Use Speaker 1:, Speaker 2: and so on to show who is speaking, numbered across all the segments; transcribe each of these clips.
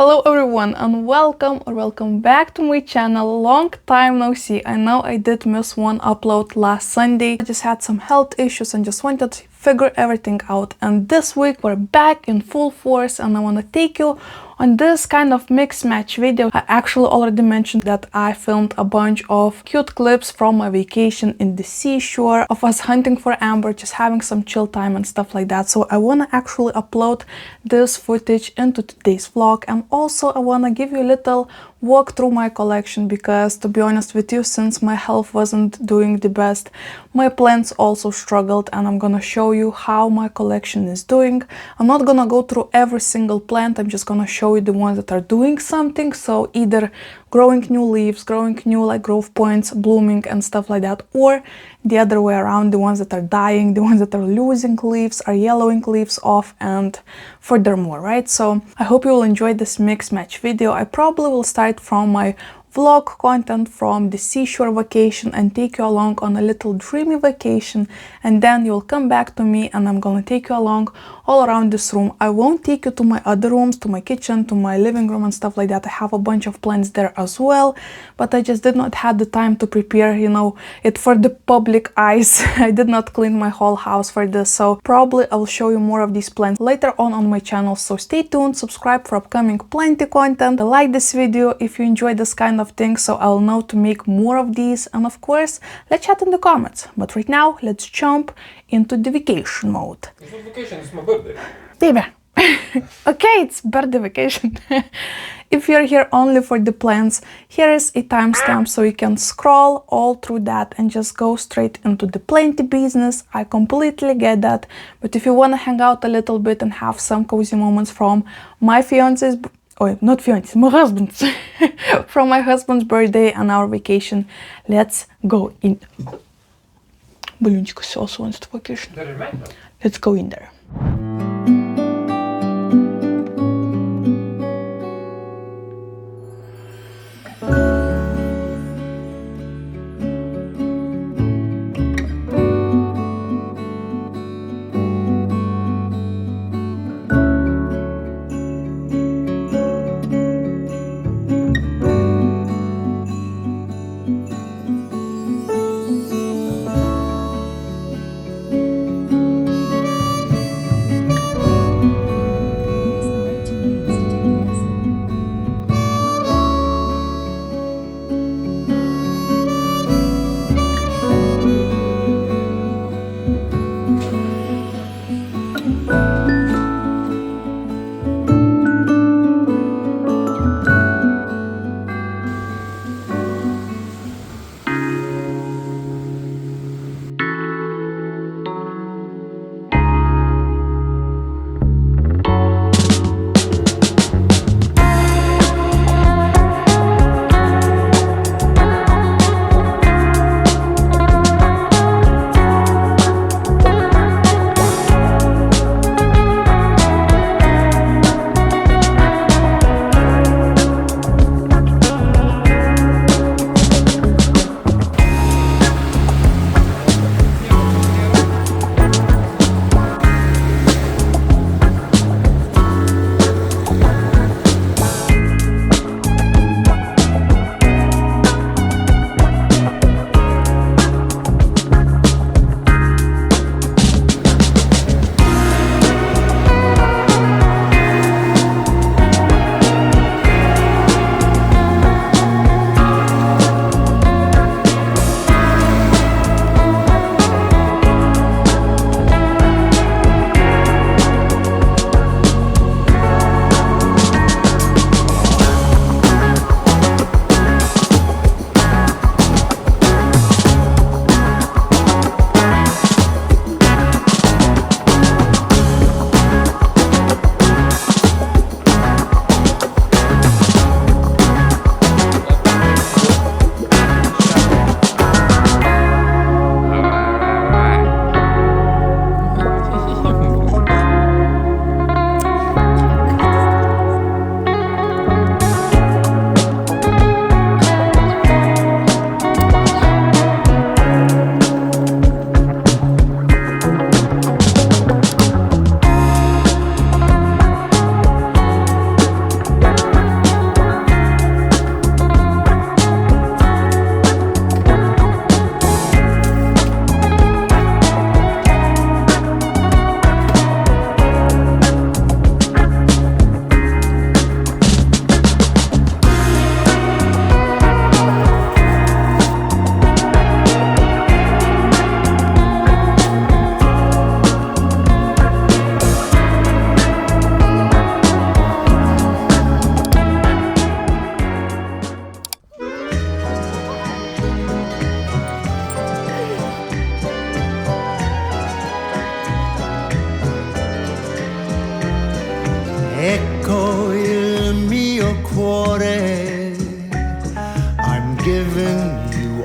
Speaker 1: Hello everyone and welcome back to my channel. Long time no see. I know I did miss one upload last Sunday. I just had some health issues and just wanted to figure everything out, and this week we're back in full force and I want to take you on this kind of mix match video. I actually already mentioned that I filmed a bunch of cute clips from my vacation in the seashore, of us hunting for amber, just having some chill time and stuff like that. So I want to actually upload this footage into today's vlog, and also I want to give you a little walk through my collection, because to be honest with you, since my health wasn't doing the best, my plants also struggled, and I'm gonna show you how my collection is doing. I'm not gonna go through every single plant, I'm just gonna show you the ones that are doing something, so either growing new leaves, growing new like growth points, blooming and stuff like that, or the other way around, the ones that are dying, the ones that are losing leaves, are yellowing leaves off, and furthermore, right? So I hope you will enjoy this mix match video. I probably will start from my vlog content from the seashore vacation and take you along on a little dreamy vacation, and then you'll come back to me and I'm gonna take you along all around this room. I won't take you to my other rooms, to my kitchen, to my living room and stuff like that. I have a bunch of plants there as well, but I just did not have the time to prepare, you know, it for the public eyes. I did not clean my whole house for this, so probably I'll show you more of these plants later on my channel. So stay tuned, subscribe for upcoming plenty content, like this video if you enjoy this kind of things, so I'll know to make more of these, and of course let's chat in the comments. But right now let's jump into the vacation mode.
Speaker 2: It's not vacation, it's my birthday.
Speaker 1: Baby. Okay, it's birthday vacation. If you're here only for the plants, here is a timestamp so you can scroll all through that and just go straight into the plenty business. I completely get that, but if you want to hang out a little bit and have some cozy moments from my fiance's, oh, not fiance, my husband's, from my husband's birthday and our vacation, let's go in. Balloonchik also wants to vacation. Let's go in there.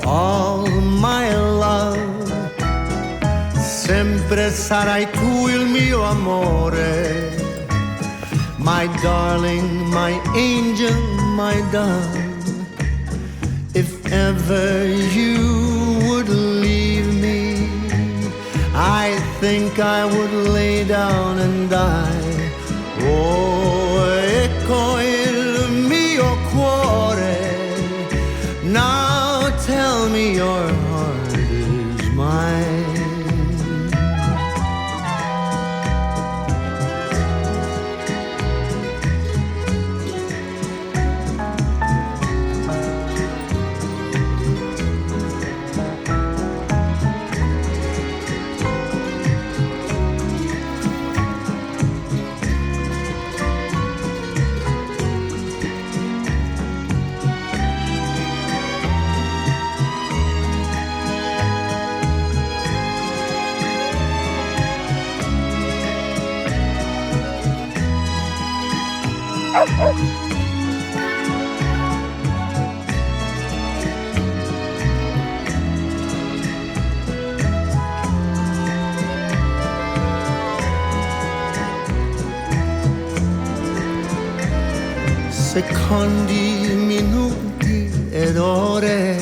Speaker 2: all my love. Sempre sarai tu il mio amore, my darling, my angel, my dove. If ever you would leave me, I think I would lay down and die. Oh, ecco il mio cuore. Now tell me your heart is mine. Secondi, minuti ed ore,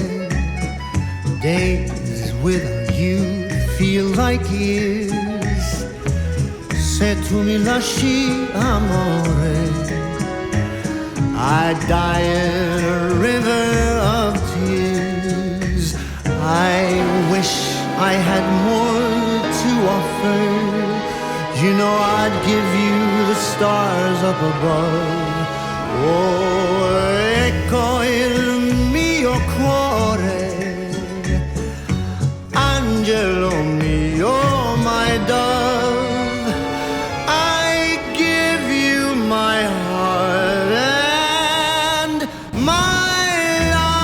Speaker 2: days without you feel like years. Se tu mi lasci, amore, I die in a river of tears. I wish I had more to offer. You know I'd give you the stars up above. Oh, ecco il mio cuore, angelo mio, my dove. I give you my heart and my love.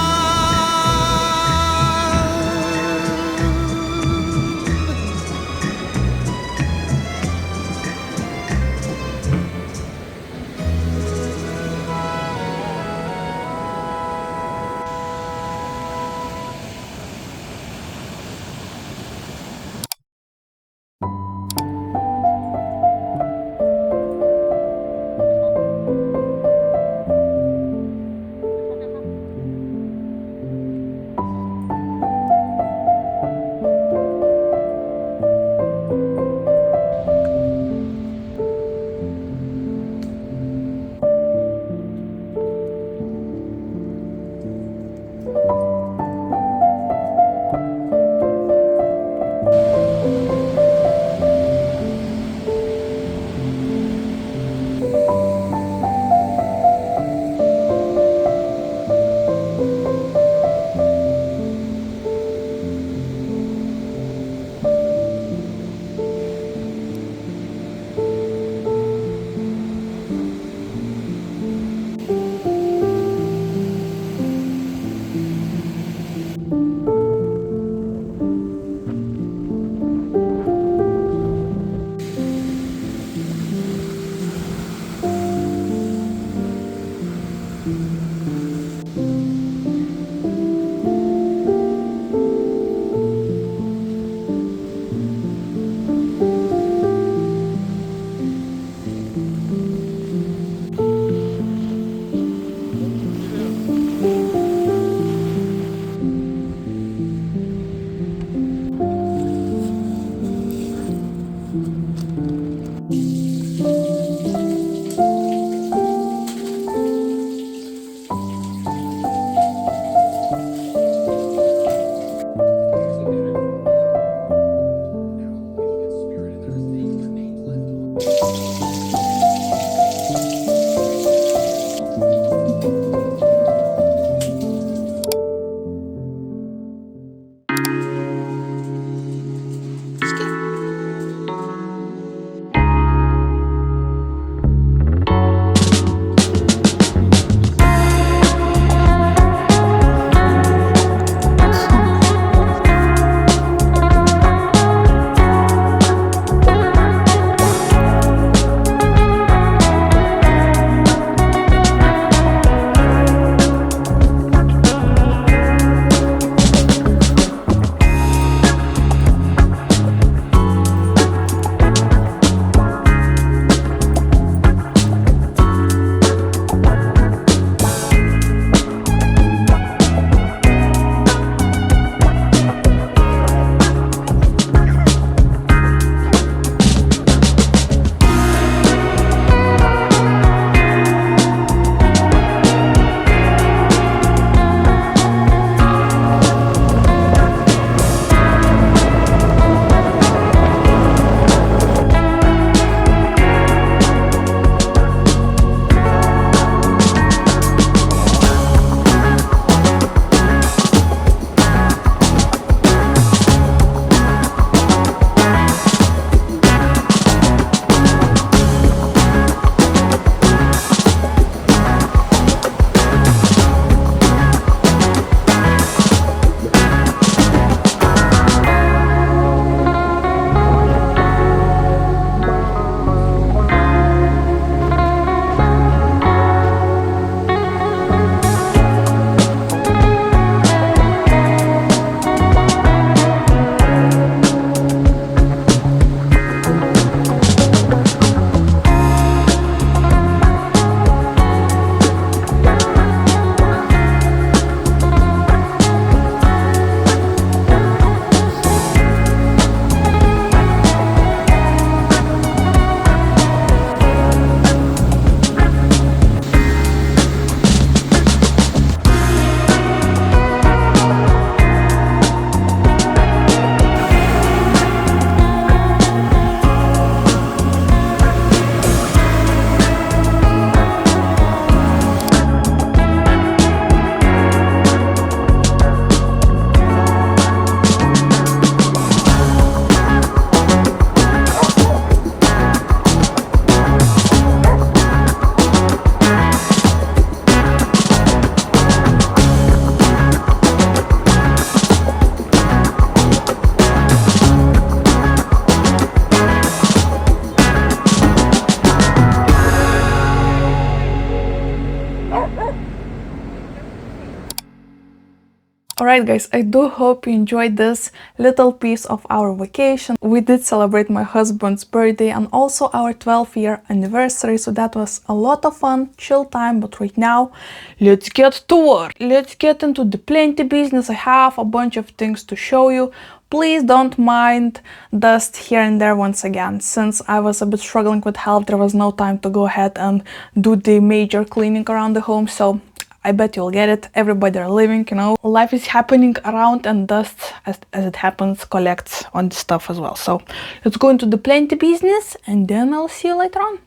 Speaker 1: Alright guys, I do hope you enjoyed this little piece of our vacation. We did celebrate my husband's birthday and also our 12-year anniversary, so that was a lot of fun, chill time. But right now, let's get to work. Let's get into the plenty business. I have a bunch of things to show you. Please don't mind dust here and there once again. Since I was a bit struggling with health, there was no time to go ahead and do the major cleaning around the home, so I bet you'll get it. Everybody are living, you know. Life is happening around, and dust, as it happens, collects on the stuff as well. So let's go into the plenty business and then I'll see you later on.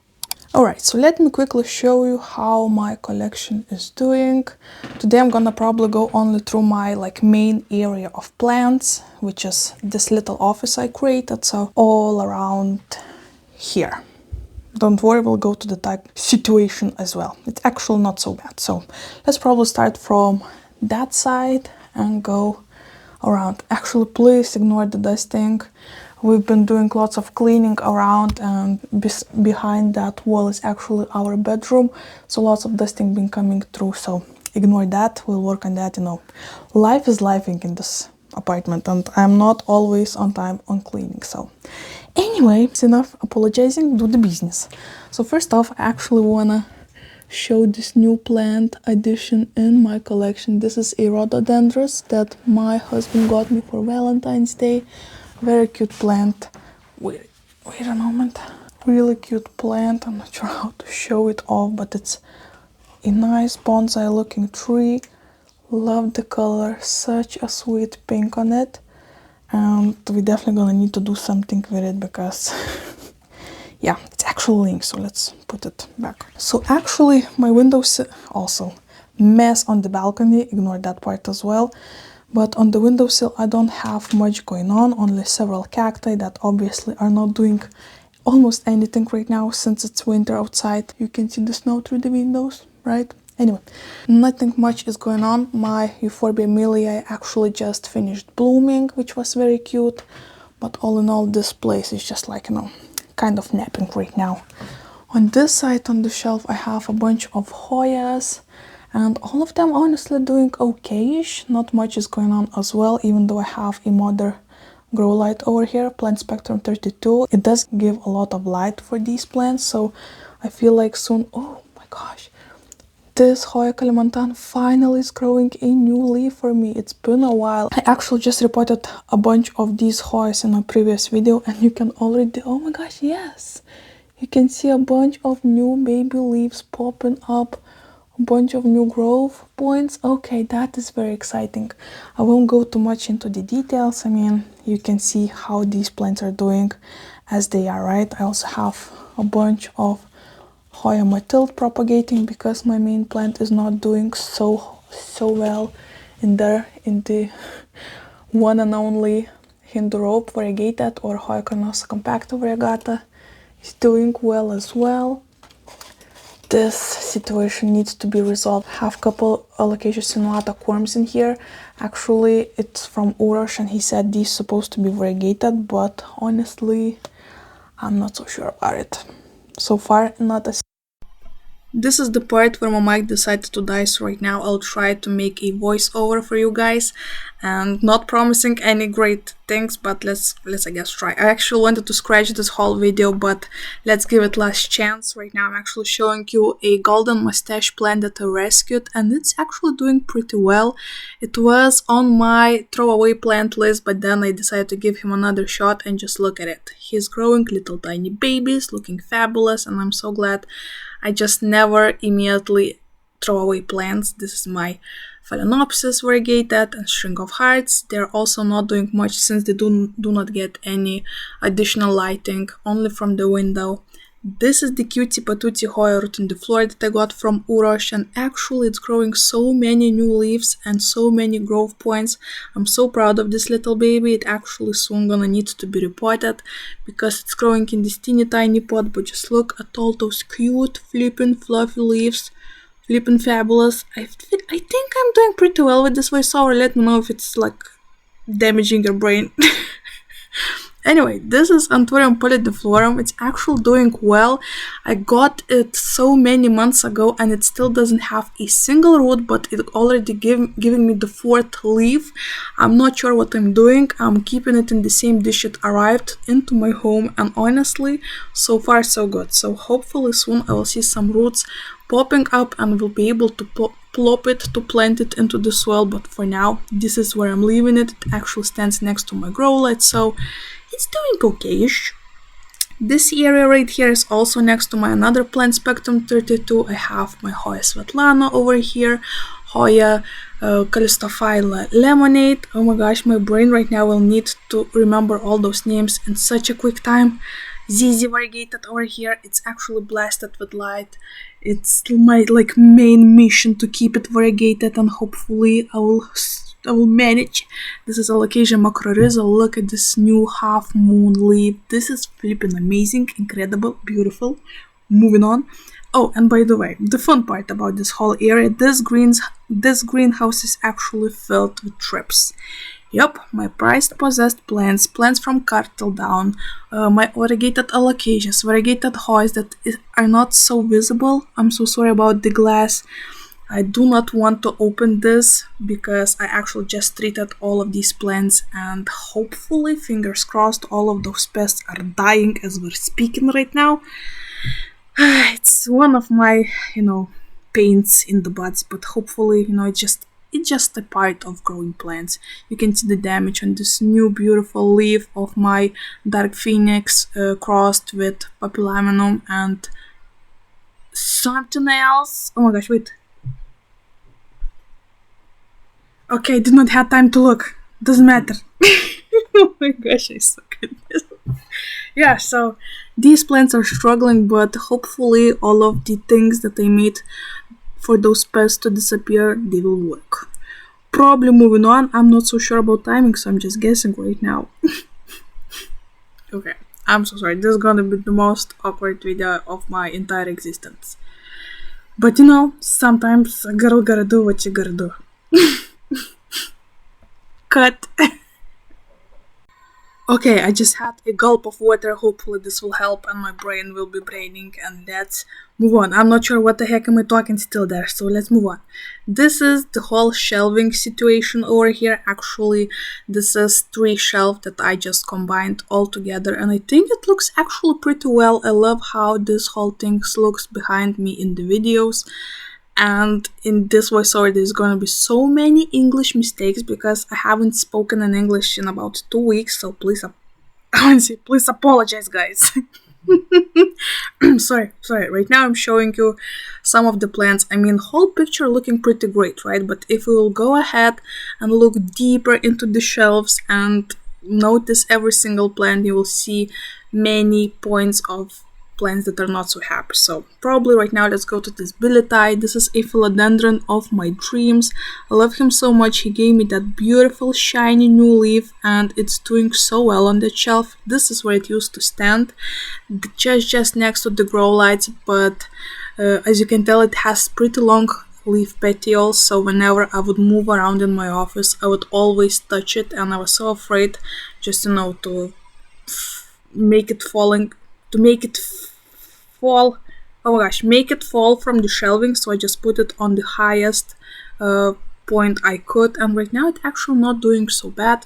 Speaker 1: Alright, so let me quickly show you how my collection is doing. Today I'm gonna probably go only through my main area of plants, which is this little office I created, so all around here. Don't worry, we'll go to the type situation as well. It's actually not so bad. So let's probably start from that side and go around. Actually, please ignore the dusting. We've been doing lots of cleaning around, and behind that wall is actually our bedroom. So lots of dusting been coming through. So ignore that. We'll work on that, you know. Life is lifing in this apartment, and I'm not always on time on cleaning. So anyway, it's enough apologizing, do the business. So first off, I actually wanna show this new plant addition in my collection. This is a rhododendrons that my husband got me for Valentine's Day. Very cute plant. Wait a moment. Really cute plant. I'm not sure how to show it off, but it's a nice bonsai looking tree. Love the color, such a sweet pink on it. And we're definitely gonna need to do something with it because yeah, it's actually linked, so let's put it back. So actually my windowsill, also mess on the balcony, ignore that part as well. But on the windowsill I don't have much going on, only several cacti that obviously are not doing almost anything right now since it's winter outside. You can see the snow through the windows, right? Anyway, nothing much is going on. My Euphorbia milii actually just finished blooming, which was very cute. But all in all, this place is just kind of napping right now. On this side on the shelf, I have a bunch of Hoyas, and all of them honestly doing okay-ish. Not much is going on as well, even though I have a mother grow light over here, Plant Spectrum 32. It does give a lot of light for these plants, so I feel like soon, oh my gosh, this Hoya Kalimantan finally is growing a new leaf for me. It's been a while. I actually just reported a bunch of these Hoyas in a previous video, and you can already, oh my gosh, yes! You can see a bunch of new baby leaves popping up, a bunch of new growth points. Okay, that is very exciting. I won't go too much into the details. I mean, you can see how these plants are doing as they are, right? I also have a bunch of Hoya Mathilde propagating because my main plant is not doing so well in the one and only Hindu rope variegated, or Hoya carnosa compacta variegata is doing well as well. This situation needs to be resolved. I have a couple Alocasia sinuata worms in here. Actually, it's from Urosh, and he said these supposed to be variegated, but honestly, I'm not so sure about it. So far, not a. This is the part where my mic decided to die, so right now I'll try to make a voiceover for you guys, and not promising any great things, but let's I guess try. I actually wanted to scratch this whole video, but let's give it last chance. Right now I'm actually showing you a golden mustache plant that I rescued, and it's actually doing pretty well. It was on my throwaway plant list, but then I decided to give him another shot, and just look at it. He's growing little tiny babies, looking fabulous, and I'm so glad. I just never immediately throw away plants. This is my Phalaenopsis variegated and String of Hearts. They're also not doing much since they do not get any additional lighting, only from the window. This is the cutie patootie Hoya rotundiflora that I got from Urosh, and actually it's growing so many new leaves and so many growth points. I'm so proud of this little baby. It actually soon gonna need to be repotted because it's growing in this teeny tiny pot, but just look at all those cute flippin' fluffy leaves. Flippin' fabulous. I think I'm doing pretty well with this voiceover. Let me know if it's damaging your brain. Anyway, this is Anthurium polydiflorum. It's actually doing well. I got it so many months ago and it still doesn't have a single root, but it already giving me the 4th leaf. I'm not sure what I'm doing. I'm keeping it in the same dish it arrived into my home, and honestly, so far so good. So hopefully soon I will see some roots popping up and will be able to plop it, to plant it into the soil, but for now, this is where I'm leaving it. It actually stands next to my grow light, so it's doing okay-ish. This area right here is also next to my another plant spectrum 32. I have my Hoya Svetlana over here, Hoya Calistophylla Lemonade. Oh my gosh, my brain right now will need to remember all those names in such a quick time. ZZ variegated over here, it's actually blasted with light. It's my main mission to keep it variegated, and hopefully I will manage. This is Alocasia macrorhiza. Look at this new half moon leaf. This is flipping amazing, incredible, beautiful. Moving on. Oh, and by the way, the fun part about this whole area, this greenhouse is actually filled with trips. Yup, my prized possessed plants from Cartel down, my variegated alocasias, variegated Hoys that are not so visible. I'm so sorry about the glass. I do not want to open this because I actually just treated all of these plants, and hopefully, fingers crossed, all of those pests are dying as we're speaking right now. It's one of my, pains in the buds, but hopefully, it's just a part of growing plants. You can see the damage on this new beautiful leaf of my Dark Phoenix crossed with Papillimanum and something else. Oh my gosh, wait. Okay, I did not have time to look. Doesn't matter. Oh my gosh, I suck at this. Yeah, so these plants are struggling, but hopefully all of the things that I made for those pests to disappear, they will work. Probably moving on. I'm not so sure about timing, so I'm just guessing right now. Okay, I'm so sorry. This is gonna be the most awkward video of my entire existence. But sometimes a girl gotta do what you gotta do. Cut. Okay, I just had a gulp of water. Hopefully this will help and my brain will be braining, and let's move on. I'm not sure what the heck am I talking still there, so let's move on. This is the whole shelving situation over here. Actually, this is 3 shelves that I just combined all together, and I think it looks actually pretty well. I love how this whole thing looks behind me in the videos. And in this voiceover there's gonna be so many English mistakes because I haven't spoken in English in about 2 weeks, so please apologize, guys. sorry, right now I'm showing you some of the plants. I mean, whole picture looking pretty great, right? But if we will go ahead and look deeper into the shelves and notice every single plant, you will see many points of plants that are not so happy. So probably right now let's go to this Billitai. This is a philodendron of my dreams. I love him so much. He gave me that beautiful shiny new leaf and it's doing so well on that shelf. This is where it used to stand, just next to the grow lights, but as you can tell it has pretty long leaf petioles, so whenever I would move around in my office I would always touch it, and I was so afraid just to make it fall, make it fall from the shelving, so I just put it on the highest point I could, and right now it's actually not doing so bad.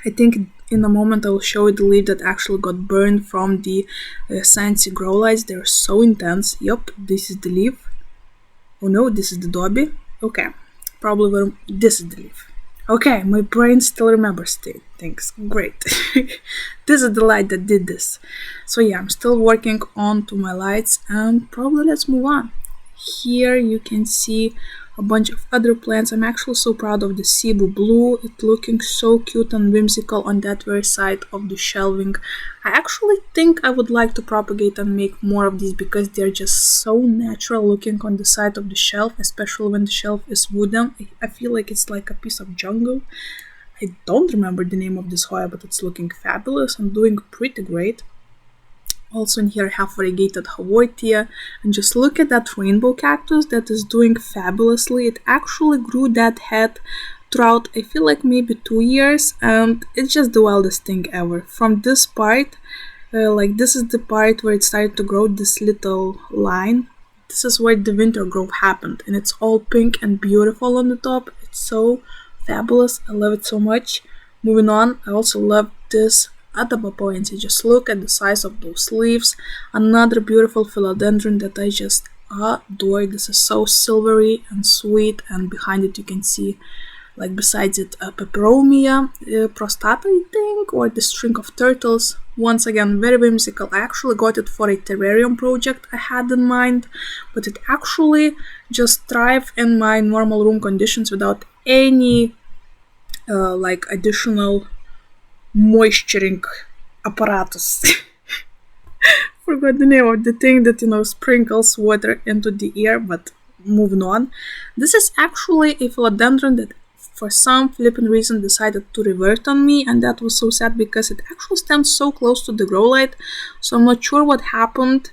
Speaker 1: I think in a moment I will show you the leaf that actually got burned from the Sansi grow lights. They're so intense. Yup, this is the leaf. Oh no, this is the Dobby. Okay, probably this is the leaf. Okay, my brain still remembers things. Great. This is the light that did this. So yeah, I'm still working on to my lights, and probably let's move on. Here you can see a bunch of other plants. I'm actually so proud of the Cebu Blue. It's looking so cute and whimsical on that very side of the shelving. I actually think I would like to propagate and make more of these because they're just so natural looking on the side of the shelf, especially when the shelf is wooden. I feel like it's like a piece of jungle. I don't remember the name of this Hoya, but it's looking fabulous and doing pretty great. Also in here I have variegated Haworthia, and just look at that rainbow cactus that is doing fabulously. It actually grew that head throughout, I feel like maybe 2 years, and it's just the wildest thing ever. From this part, like this is the part where it started to grow, this little line. This is where the winter growth happened, and it's all pink and beautiful on the top. It's so fabulous. I love it so much. Moving on, I also love this Atabapoense. Just look at the size of those leaves. Another beautiful philodendron that I just adore. This is so silvery and sweet, and behind it you can see, like besides it, Peperomia prostata, I think, or the string of turtles. Once again, very whimsical. I actually got it for a terrarium project I had in mind, but it actually just thrived in my normal room conditions without any like additional moisturing apparatus. Forgot the name of the thing that, sprinkles water into the air, but moving on. This is actually a philodendron that for some flippin' reason decided to revert on me, and that was so sad because it actually stands so close to the grow light, so I'm not sure what happened.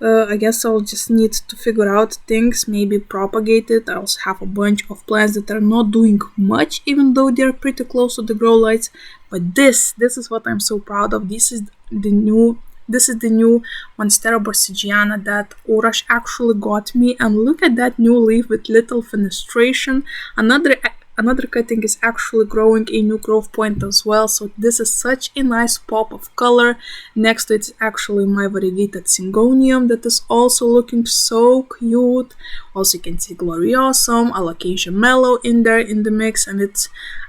Speaker 1: I guess I'll just need to figure out things, maybe propagate it. I also have a bunch of plants that are not doing much, even though they're pretty close to the grow lights. But this is what I'm so proud of. This is the new Monstera borsigiana that Orash actually got me, and look at that new leaf with little fenestration. Another cutting is actually growing a new growth point as well, so this is such a nice pop of color. Next to it is actually my variegated syngonium that is also looking so cute. Also you can see gloriosum, alocasia mellow in there in the mix, and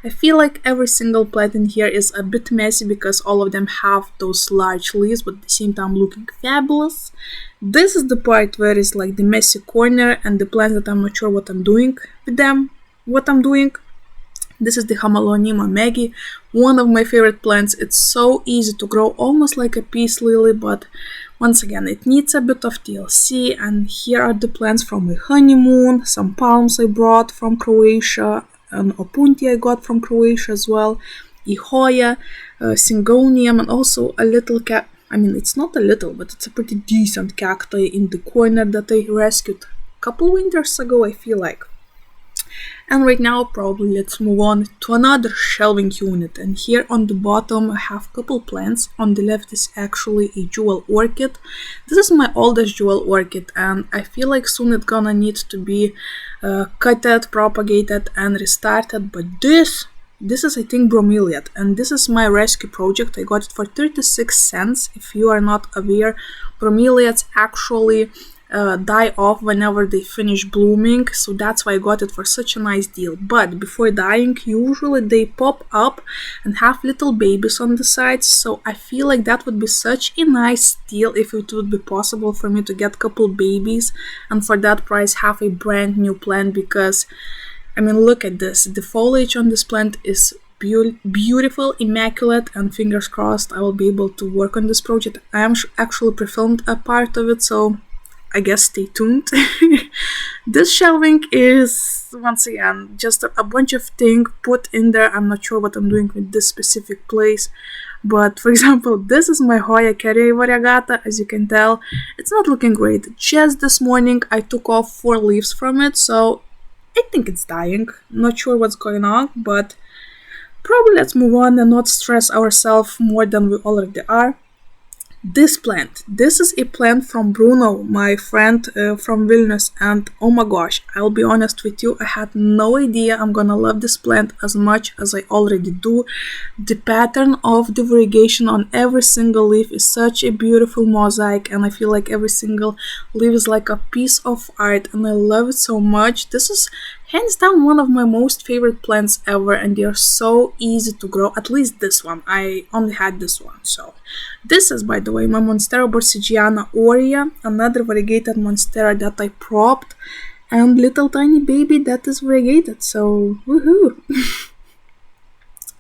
Speaker 1: I feel like every single plant in here is a bit messy because all of them have those large leaves, but at the same time looking fabulous. This is the part where it's like the messy corner and the plants that I'm not sure what I'm doing with them. This is the Hamaloneema Maggie, one of my favorite plants. It's so easy to grow, almost like a peace lily, but once again it needs a bit of TLC. And here are the plants from my honeymoon, some palms I brought from Croatia, an opuntia I got from Croatia as well, Ihoya, Syngonium, and also a little it's not a little, but it's a pretty decent cacti in the corner that I rescued a couple winters ago, I feel like. And right now, probably let's move on to another shelving unit. And here on the bottom I have a couple plants. On the left is actually a jewel orchid. This is my oldest jewel orchid, and I feel like soon it's gonna need to be cutted, propagated, and restarted. But this is, I think, bromeliad, and this is my rescue project. I got it for 36 cents. If you are not aware, bromeliads actually die off whenever they finish blooming, so that's why I got it for such a nice deal. But before dying, usually they pop up and have little babies on the sides, so I feel like that would be such a nice deal if it would be possible for me to get a couple babies and for that price have a brand new plant. Because look at this, the foliage on this plant is beautiful, immaculate, and fingers crossed I will be able to work on this project. I am actually pre-filmed a part of it, so I guess stay tuned. This shelving is, once again, just a bunch of things put in there. I'm not sure what I'm doing with this specific place. But for example, this is my Hoya Carrei variegata. As you can tell, it's not looking great. Just this morning I took off 4 leaves from it, so I think it's dying. Not sure what's going on, but probably let's move on and not stress ourselves more than we already are. This plant, this is a plant from Bruno, my friend from Vilnius, and oh my gosh, I'll be honest with you, I had no idea I'm gonna love this plant as much as I already do. The pattern of the variegation on every single leaf is such a beautiful mosaic, and I feel like every single leaf is like a piece of art, and I love it so much. This is hands down one of my most favorite plants ever, and they are so easy to grow. At least this one, I only had this one. So this is, by the way, my Monstera borsigiana aurea, another variegated monstera that I propped, and little tiny baby that is variegated, so woohoo.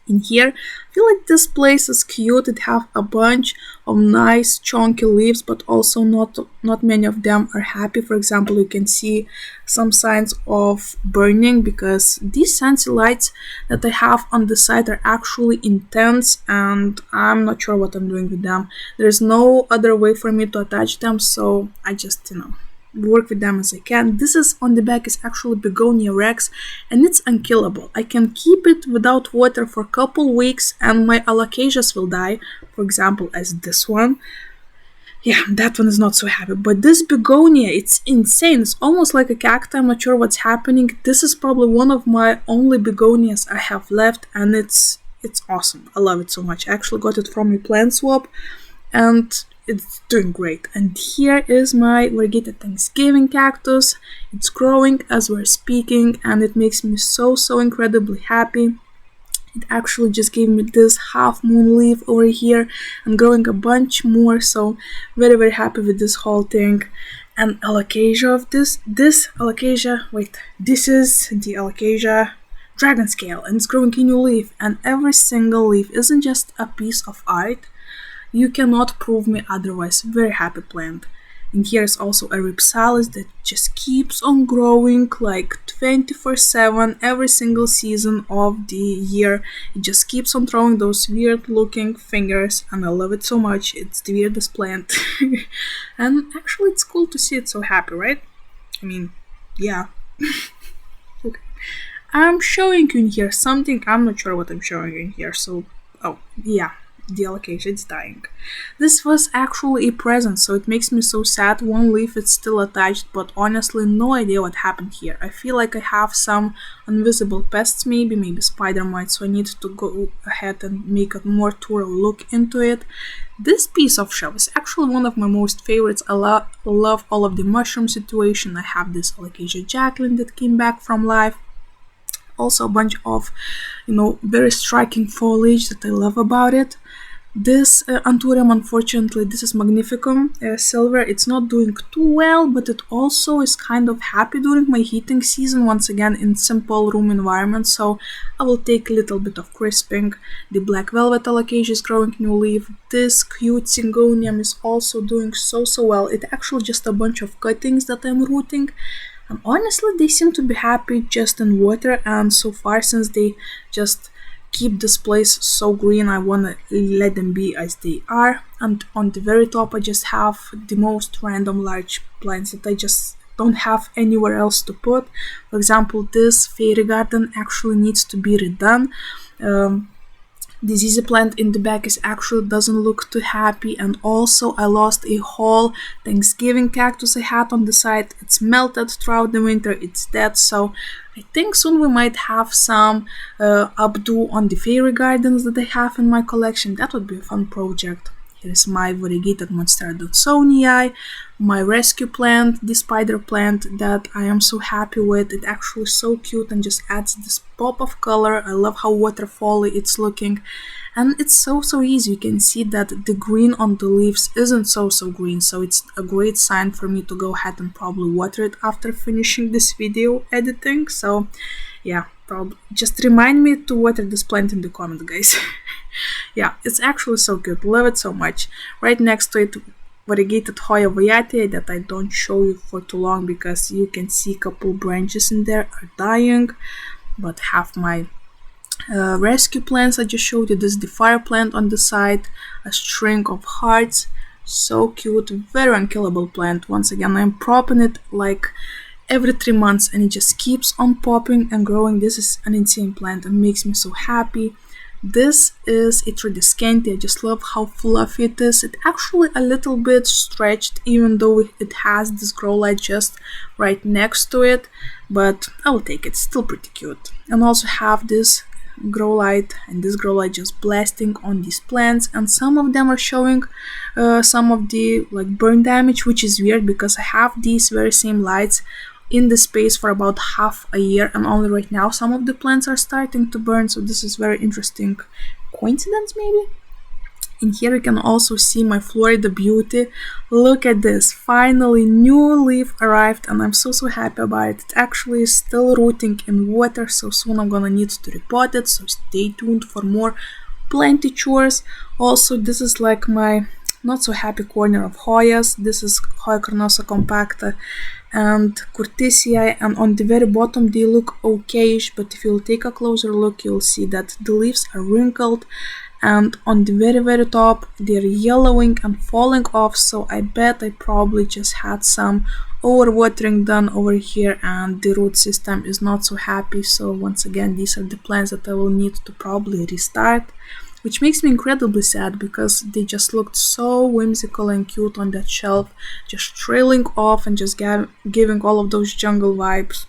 Speaker 1: In here, I feel like this place is cute. It have a bunch of nice chunky leaves, but also not many of them are happy. For example, you can see some signs of burning because these fancy lights that I have on the side are actually intense, and I'm not sure what I'm doing with them. There's no other way for me to attach them, so I just, work with them as I can. This is on the back is actually Begonia Rex, and it's unkillable. I can keep it without water for a couple weeks and my alocasias will die, for example as this one. Yeah, that one is not so happy. But this begonia, it's insane. It's almost like a cacti. I'm not sure what's happening. This is probably one of my only begonias I have left, and it's awesome. I love it so much. I actually got it from a plant swap, and it's doing great. And here is my variegated Thanksgiving cactus. It's growing as we're speaking, and it makes me so incredibly happy. It actually just gave me this half moon leaf over here and growing a bunch more, so very happy with this whole thing. And alocasia of this alocasia, this is the alocasia dragon scale, and it's growing a new leaf, and every single leaf isn't just a piece of art. You cannot prove me otherwise. Very happy plant. And here's also a ripsalis that just keeps on growing like 24/7 every single season of the year. It just keeps on throwing those weird looking fingers, and I love it so much. It's the weirdest plant. And actually it's cool to see it so happy, right? I mean, yeah. Okay. I'm showing you in here something. I'm not sure what I'm showing you in here, so oh yeah. The alocasia, it's dying. This was actually a present, so it makes me so sad. One leaf is still attached, but honestly no idea what happened here. I feel like I have some invisible pests, maybe spider mites, so I need to go ahead and make a more thorough look into it. This piece of shelf is actually one of my most favorites. I love all of the mushroom situation. I have this alocasia Jacqueline that came back from life. Also a bunch of, very striking foliage that I love about it. This Anthurium, unfortunately, this is Magnificum Silver. It's not doing too well, but it also is kind of happy during my heating season, once again in simple room environment, so I will take a little bit of crisping. The Black Velvet Alocasia is growing new leaf. This cute Syngonium is also doing so well. It's actually just a bunch of cuttings that I'm rooting. And honestly, they seem to be happy just in water, and so far, since they just keep this place so green, I wanna let them be as they are. And on the very top, I just have the most random large plants that I just don't have anywhere else to put. For example, this fairy garden actually needs to be redone. The ZZ plant in the back is actually doesn't look too happy, and also I lost a whole Thanksgiving cactus I had on the side. It's melted throughout the winter, it's dead, so I think soon we might have some updo on the fairy gardens that I have in my collection. That would be a fun project. Here's my variegated Monstera Dawsonii, my rescue plant, the spider plant that I am so happy with. It's actually so cute and just adds this pop of color. I love how waterfally it's looking, and it's so easy. You can see that the green on the leaves isn't so green, so it's a great sign for me to go ahead and probably water it after finishing this video editing. So yeah, probably just remind me to water this plant in the comments, guys. Yeah, it's actually so cute. Love it so much. Right next to it, variegated Hoya Vayati that I don't show you for too long because you can see a couple branches in there are dying. But have my rescue plants I just showed you. This is the fire plant on the side, a string of hearts. So cute, very unkillable plant. Once again, I'm propping it like every 3 months and it just keeps on popping and growing. This is an insane plant and makes me so happy. This is a Tridescantia. I just love how fluffy it is. It's actually a little bit stretched, even though it has this grow light just right next to it, but I will take it. Still pretty cute. And also have this grow light and this grow light just blasting on these plants, and some of them are showing some of the burn damage, which is weird because I have these very same lights in the space for about half a year, and only right now some of the plants are starting to burn, so this is very interesting coincidence maybe. And here you can also see my Florida Beauty. Look at this, finally new leaf arrived and I'm so happy about it. It actually is still rooting in water, so soon I'm gonna need to repot it, so stay tuned for more plenty chores. Also, this is like my not so happy corner of Hoyas. This is Hoya carnosa compacta and Curtisiae, and on the very bottom they look okayish, but if you'll take a closer look you'll see that the leaves are wrinkled and on the very top they're yellowing and falling off, so I bet I probably just had some overwatering done over here and the root system is not so happy. So once again, these are the plants that I will need to probably restart, which makes me incredibly sad because they just looked so whimsical and cute on that shelf, just trailing off and just giving all of those jungle vibes.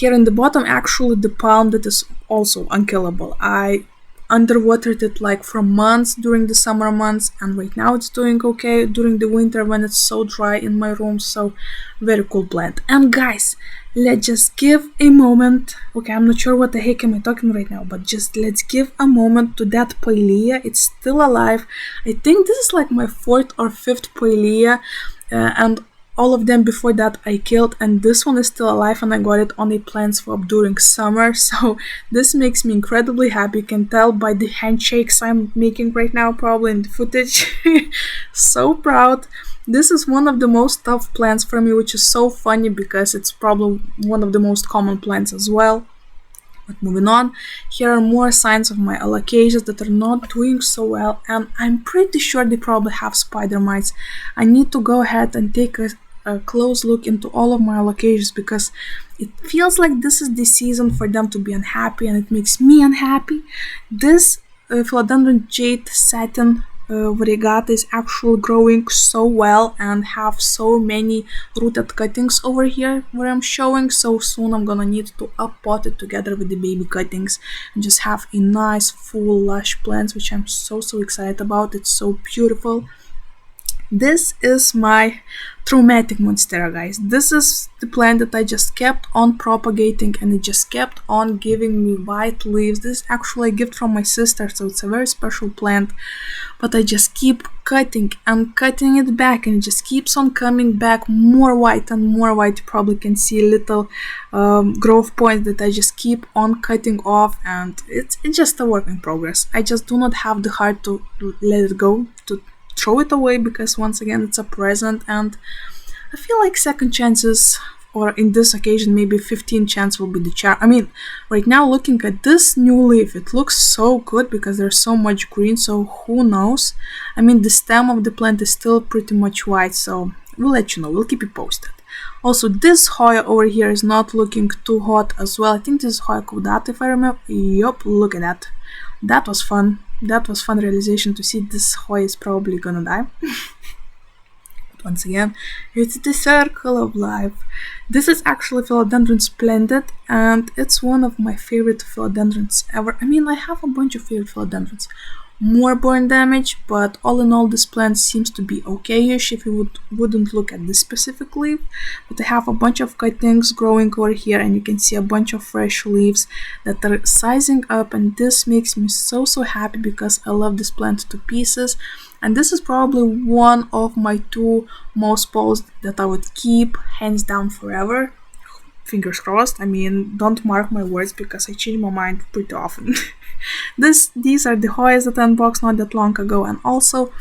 Speaker 1: Here in the bottom, actually, the palm that is also unkillable. I underwatered it like for months during the summer months, and right now it's doing okay during the winter when it's so dry in my room. So very cool plant. And guys, let's just give a moment. Okay, I'm not sure what the heck am I talking right now, but just let's give a moment to that Pilea. It's still alive. I think this is like my 4th or 5th Pilea, and all of them before that I killed, and this one is still alive and I got it on a plant swap during summer, so this makes me incredibly happy. You can tell by the handshakes I'm making right now, probably in the footage. So proud. This is one of the most tough plants for me, which is so funny because it's probably one of the most common plants as well. But moving on, here are more signs of my alocasias that are not doing so well, and I'm pretty sure they probably have spider mites. I need to go ahead and take a close look into all of my alocasias because it feels like this is the season for them to be unhappy, and it makes me unhappy. This philodendron jade satin variegata is actually growing so well and have so many rooted cuttings over here where I'm showing, so soon I'm gonna need to uppot it together with the baby cuttings and just have a nice full lush plants, which I'm so excited about. It's so beautiful. This is my traumatic monstera, guys. This is the plant that I just kept on propagating and it just kept on giving me white leaves. This is actually a gift from my sister, so it's a very special plant, but I just keep cutting and cutting it back and it just keeps on coming back more white and more white. You probably can see little growth points that I just keep on cutting off, and it's just a work in progress. I just do not have the heart to let it go, to throw it away, because once again it's a present and I feel like second chances, or in this occasion maybe 15 chance, will be the charm. I mean, right now looking at this new leaf, it looks so good because there's so much green, so who knows. I mean, the stem of the plant is still pretty much white, so we'll let you know, we'll keep you posted. Also, this Hoya over here is not looking too hot as well. I think this is Hoya caudata, if I remember. Yup, look at that. That was fun. That was fun realization to see this Hoya is probably gonna die. But once again, it's the circle of life. This is actually Philodendron Splendid, and it's one of my favorite philodendrons ever. I mean, I have a bunch of favorite philodendrons. More burn damage, but all in all this plant seems to be okay-ish if you wouldn't look at this specific leaf. But I have a bunch of cuttings growing over here, and you can see a bunch of fresh leaves that are sizing up, and this makes me so happy because I love this plant to pieces. And this is probably one of my 2 most poles that I would keep hands down forever. Fingers crossed. I mean, don't mark my words because I change my mind pretty often. These are the Hoyas that I unboxed not that long ago, and also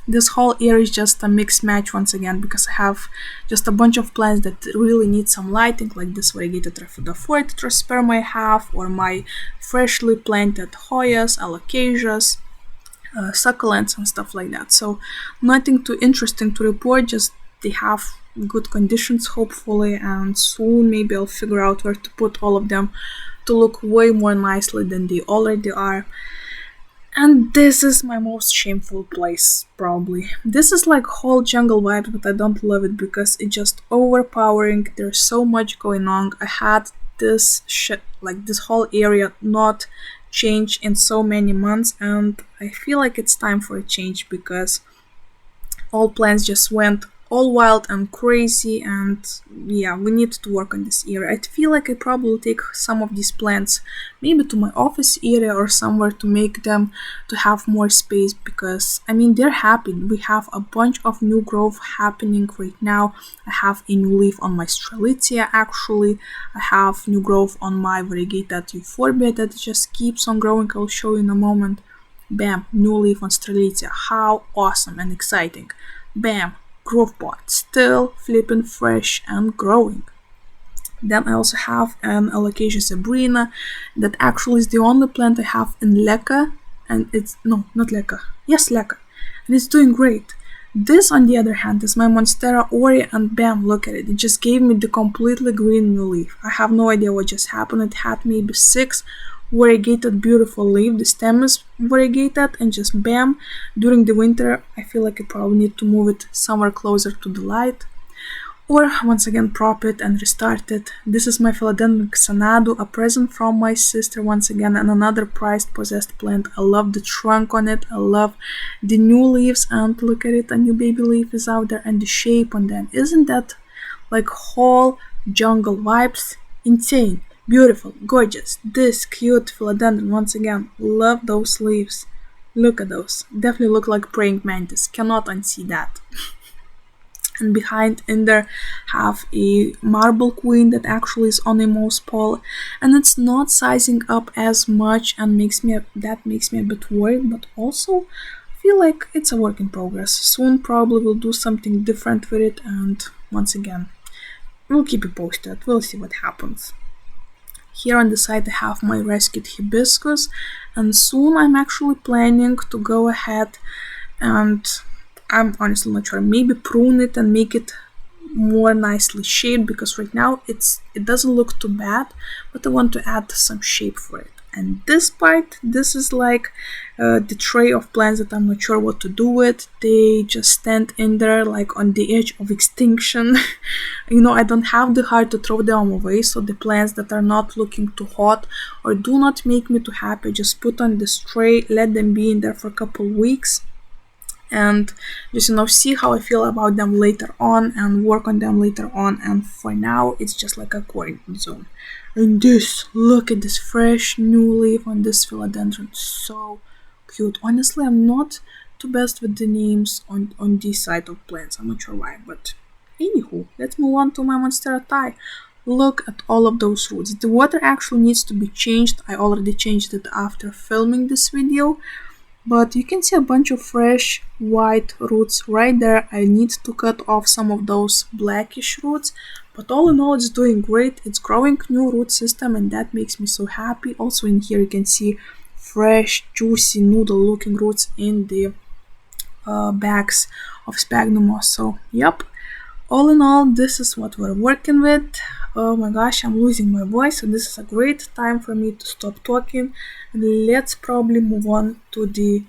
Speaker 1: this whole area is just a mixed match once again because I have just a bunch of plants that really need some lighting, like this variegated Rhaphidophora tetrasperma I have, or my freshly planted Hoyas, alocasias, succulents and stuff like that. So nothing too interesting to report, just they have good conditions hopefully, and soon maybe I'll figure out where to put all of them to look way more nicely than they already are. And this is my most shameful place, probably. This is like whole jungle vibe, but I don't love it because it's just overpowering. There's so much going on. I had this this whole area not change in so many months, and I feel like it's time for a change because all plants just went all wild and crazy, and yeah, we need to work on this area. I feel like I probably will take some of these plants maybe to my office area or somewhere to make them to have more space, because I mean they're happy. We have a bunch of new growth happening right now. I have a new leaf on my Strelitzia actually. I have new growth on my variegated Euphorbia that just keeps on growing. I'll show you in a moment. Bam, new leaf on Strelitzia. How awesome and exciting. Bam, growth pot, still flipping fresh and growing. Then I also have an Alocasia sabrina that actually is the only plant I have in leca and it's, no, not leca, yes, leca, and it's doing great. This, on the other hand, is my Monstera Ori, and bam, look at it. It just gave me the completely green new leaf. I have no idea what just happened. It had maybe 6 variegated beautiful leaf. The stem is variegated, and just bam, during the winter, I feel like I probably need to move it somewhere closer to the light. Or once again prop it and restart it. This is my Philodendron Xanadu, a present from my sister once again, and another prized possessed plant. I love the trunk on it, I love the new leaves, and look at it, a new baby leaf is out there, and the shape on them. Isn't that like whole jungle vibes? Insane, beautiful, gorgeous. This cute Philodendron once again, love those leaves. Look at those, definitely look like praying mantis, cannot unsee that. And behind in there have a marble queen that actually is on a moss pole, and it's not sizing up as much, and that makes me a bit worried, but also feel like it's a work in progress. Soon probably we'll do something different with it, and once again we'll keep you posted, we'll see what happens. Here on the side I have my rescued hibiscus, and soon I'm actually planning to go ahead and, I'm honestly not sure, maybe prune it and make it more nicely shaped, because right now it doesn't look too bad, but I want to add some shape for it. And this part, this is like the tray of plants that I'm not sure what to do with. They just stand in there like on the edge of extinction. You know, I don't have the heart to throw them away, so the plants that are not looking too hot or do not make me too happy, just put on this tray, let them be in there for a couple weeks, and just, you know, see how I feel about them later on and work on them later on. And for now it's just like a quarantine zone. And this, look at this fresh new leaf on this Philodendron, so cute. Honestly, I'm not too best with the names on this side of plants, I'm not sure why, but anywho, let's move on to my Monstera Thai. Look at all of those roots. The water actually needs to be changed. I already changed it after filming this video, but you can see a bunch of fresh white roots right there. I need to cut off some of those blackish roots, but all in all it's doing great. It's growing new root system, and that makes me so happy. Also in here you can see fresh, juicy, noodle looking roots in the bags of sphagnum moss. So yep, all in all this is what we're working with. Oh my gosh, I'm losing my voice, so this is a great time for me to stop talking, and let's probably move on to the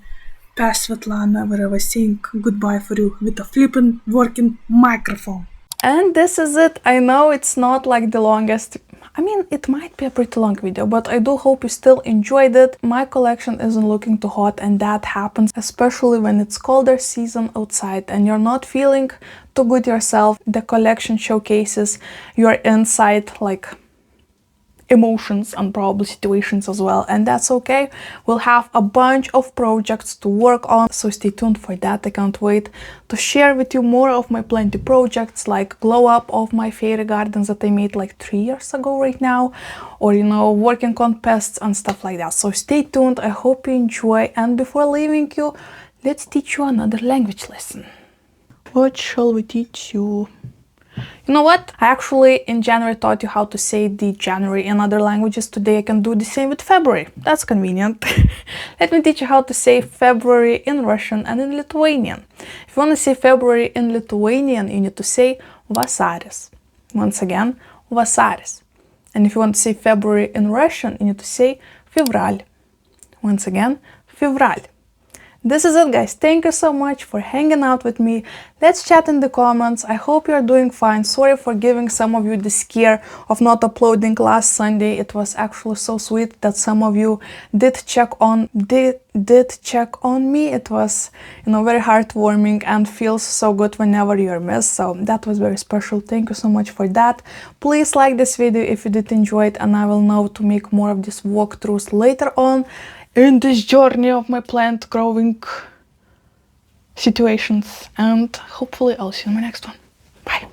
Speaker 1: past Svetlana, where I was saying goodbye for you with a flippin' working microphone. And this is it. I know it's not like the longest, I mean, it might be a pretty long video, but I do hope you still enjoyed it. My collection isn't looking too hot, and that happens especially when it's colder season outside and you're not feeling too good yourself. The collection showcases your inside, like emotions and probably situations as well, and that's okay. We'll have a bunch of projects to work on, so stay tuned for that. I can't wait to share with you more of my plenty projects, like glow up of my fairy gardens that I made like 3 years ago right now, or you know, working on pests and stuff like that. So stay tuned, I hope you enjoy, and before leaving you, let's teach you another language lesson. What shall we teach you? You know what? I actually in January taught you how to say the January in other languages. Today I can do the same with February. That's convenient. Let me teach you how to say February in Russian and in Lithuanian. If you want to say February in Lithuanian, you need to say Vasaris. Once again, Vasaris. And if you want to say February in Russian, you need to say Fevral. Once again, Fevral. This is it, guys. Thank you so much for hanging out with me. Let's chat in the comments. I hope you're doing fine. Sorry for giving some of you the scare of not uploading last Sunday. It was actually so sweet that some of you did check on me. It was, you know, very heartwarming and feels so good whenever you're missed. So that was very special. Thank you so much for that. Please like this video if you did enjoy it, and I will know to make more of these walkthroughs later on in this journey of my plant growing situations, and hopefully I'll see you in my next one. Bye!